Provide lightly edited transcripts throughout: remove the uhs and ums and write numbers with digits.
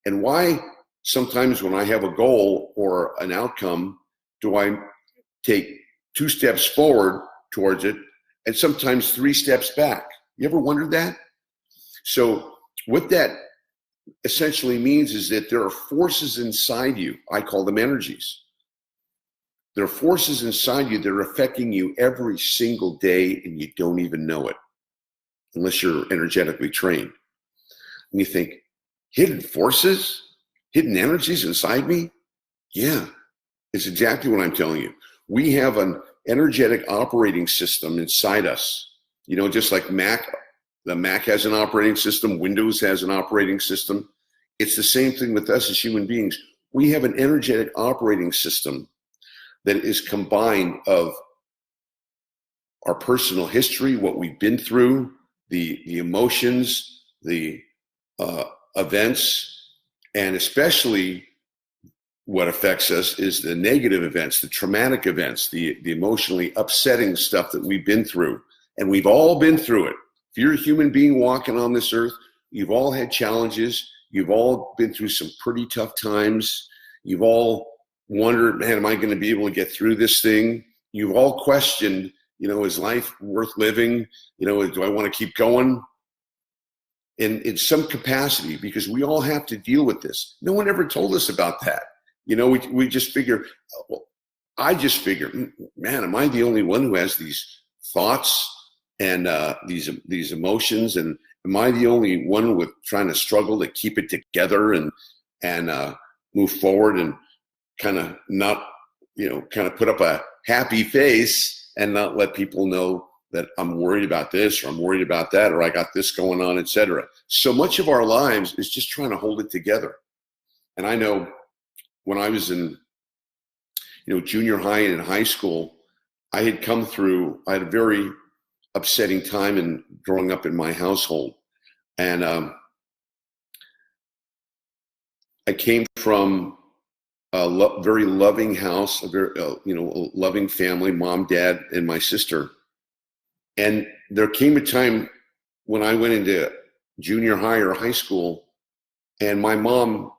And why sometimes when I have a goal or an outcome, do I take 2 steps forward towards it and sometimes 3 steps back? You ever wondered that? So what that essentially means is that there are forces inside you. I call them energies. There are forces inside you that are affecting you every single day, and you don't even know it unless you're energetically trained. And you think, hidden forces, hidden energies inside me? Yeah, it's exactly what I'm telling you. We have an energetic operating system inside us. You know, just like the Mac has an operating system, Windows has an operating system. It's the same thing with us as human beings. We have an energetic operating system that is combined of our personal history, what we've been through, the emotions, the events, and especially what affects us is the negative events, the traumatic events, the emotionally upsetting stuff that we've been through. And we've all been through it. If you're a human being walking on this earth, you've all had challenges. You've all been through some pretty tough times. You've all wondered, man, am I going to be able to get through this thing? You've all questioned, you know, is life worth living? You know, do I want to keep going? In some capacity, because we all have to deal with this. No one ever told us about that. You know, we just figure, well, I just figure, man, am I the only one who has these thoughts and these emotions? And am I the only one with trying to struggle to keep it together and move forward and kind of not, you know, kind of put up a happy face and not let people know that I'm worried about this or I'm worried about that or I got this going on, etc. So much of our lives is just trying to hold it together. And I know when I was in, you know, junior high and in high school, I had a very upsetting time in growing up in my household. And I came from a very loving house, a very, a loving family, mom, dad, and my sister. And there came a time when I went into junior high or high school and my mom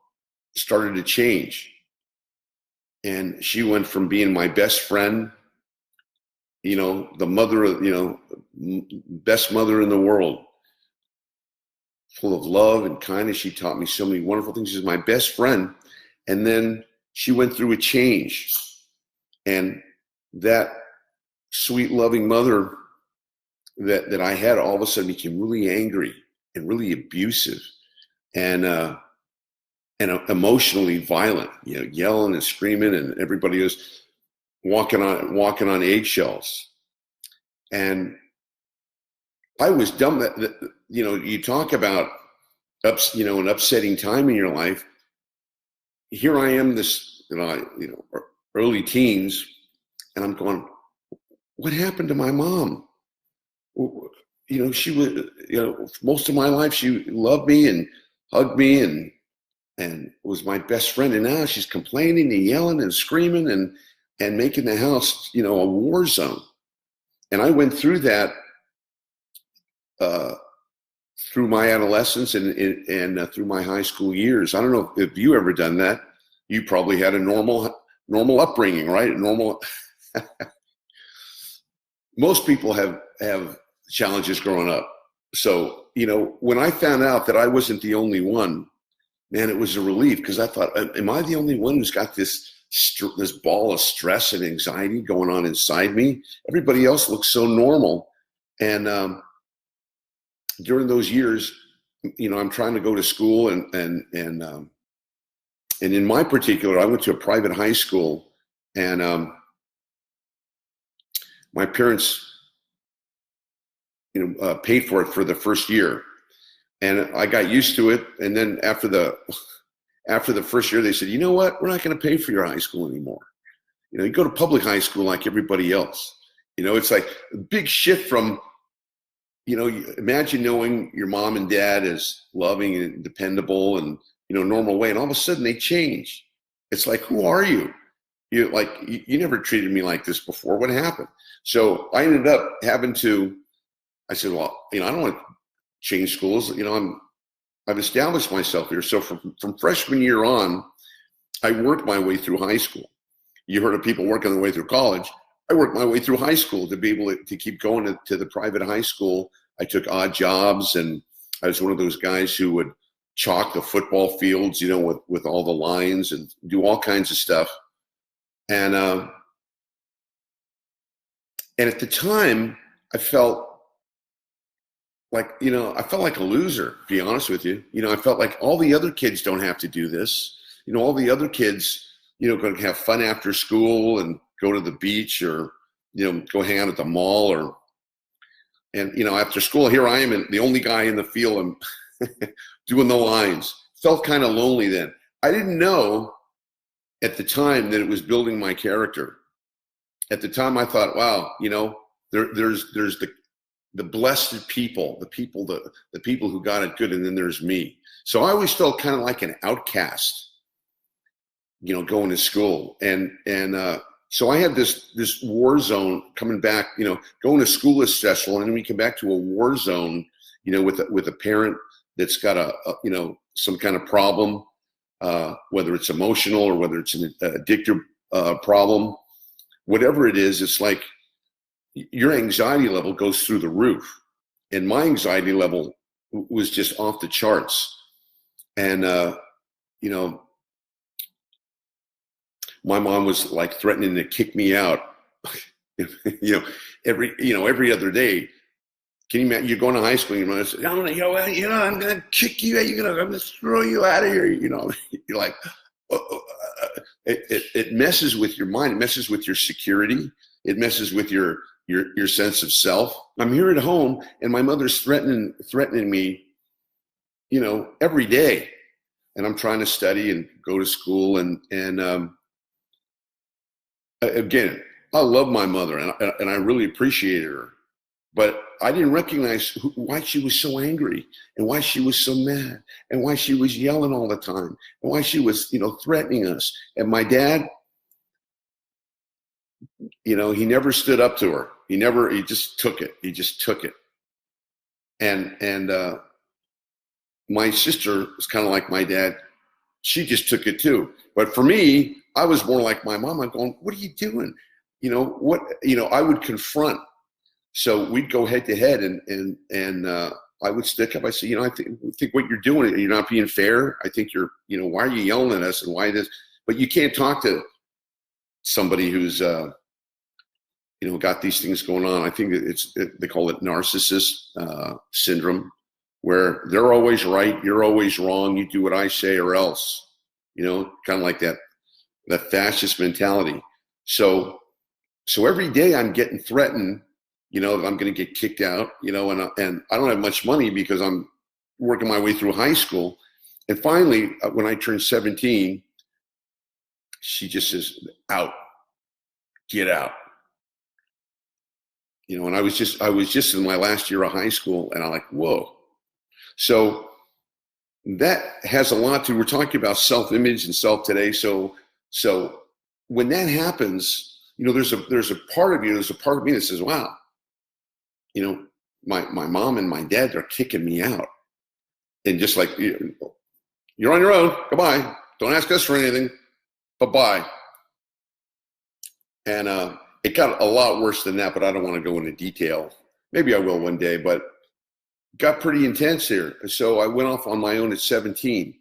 started to change. And she went from being my best friend, you know, the mother of, you know, best mother in the world, full of love and kindness. She taught me so many wonderful things. She's my best friend. And then she went through a change. And that sweet, loving mother that I had all of a sudden became really angry and really abusive and emotionally violent, you know, yelling and screaming, and everybody was walking on eggshells. And I was dumb. That you know, you talk about an upsetting time in your life. Here I am, this early teens, and I'm going, what happened to my mom? You know, she was, you know, most of my life she loved me and hugged me and was my best friend, and now she's complaining and yelling and screaming and making the house, you know, a war zone. And I went through that through my adolescence and through my high school years. I don't know if you ever done that. You probably had a normal upbringing, right? Normal. Most people have challenges growing up. So, you know, when I found out that I wasn't the only one, man, it was a relief, because I thought, am I the only one who's got this ball of stress and anxiety going on inside me? Everybody else looks so normal. And during those years, you know, I'm trying to go to school and in my particular, I went to a private high school, and my parents, you know, paid for it for the first year. And I got used to it. And then after the first year, they said, you know what? We're not going to pay for your high school anymore. You know, you go to public high school like everybody else. You know, it's like a big shift from, you know, imagine knowing your mom and dad is loving and dependable and, you know, normal way. And all of a sudden they change. It's like, who are you? You like, you never treated me like this before. What happened? So I ended up having to, I said, well, you know, I don't want to change schools. You know, I've established myself here. So from freshman year on, I worked my way through high school. You heard of people working their way through college. I worked my way through high school to be able to keep going to the private high school. I took odd jobs, and I was one of those guys who would chalk the football fields, with all the lines and do all kinds of stuff. And at the time, I felt like, I felt like a loser, to be honest with you. I felt like all the other kids don't have to do this. All the other kids, going to have fun after school and go to the beach or, go hang out at the mall and after school, here I am, and the only guy in the field, I'm doing the lines. Felt kind of lonely then. I didn't know at the time that it was building my character. At the time I thought, wow, there's the blessed people, the people who got it good, and then there's me. So I always felt kind of like an outcast, going to school. And so I had this war zone coming back, going to school is stressful, and then we come back to a war zone, with a parent that's got a some kind of problem, whether it's emotional or whether it's an addictive problem, whatever it is. It's like your anxiety level goes through the roof, and my anxiety level was just off the charts. And my mom was like threatening to kick me out, every other day. Can you imagine? You're going to high school, and your mother says, I'm going to kick you out. I'm going to throw you out of here. You're like, it messes with your mind. It messes with your security. It messes with your sense of self. I'm here at home, and my mother's threatening me, every day. And I'm trying to study and go to school. And again, I love my mother, and I really appreciated her. But I didn't recognize why she was so angry, and why she was so mad, and why she was yelling all the time, and why she was, threatening us. And my dad, he never stood up to her. He just took it. He just took it. And my sister was kind of like my dad. She just took it too. But for me, I was more like my mom. I'm going, what are you doing? I would confront. So we'd go head to head, and I would stick up. I say, I think what you're doing, you're not being fair. I think you're, why are you yelling at us, and why this? But you can't talk to somebody who's, got these things going on. I think they call it narcissist syndrome, where they're always right, you're always wrong. You do what I say or else, kind of like that fascist mentality. So every day I'm getting threatened, that I'm going to get kicked out, and I don't have much money because I'm working my way through high school. And finally, when I turned 17, she just says, out, get out. And I was just in my last year of high school, and I'm like, whoa. So that has a lot to, we're talking about self-image and self today. So when that happens, there's a part of you, there's a part of me that says, wow, my mom and my dad are kicking me out. And just like, you're on your own, goodbye. Don't ask us for anything, bye-bye. And it got a lot worse than that, but I don't want to go into detail. Maybe I will one day, but it got pretty intense here. So I went off on my own at 17.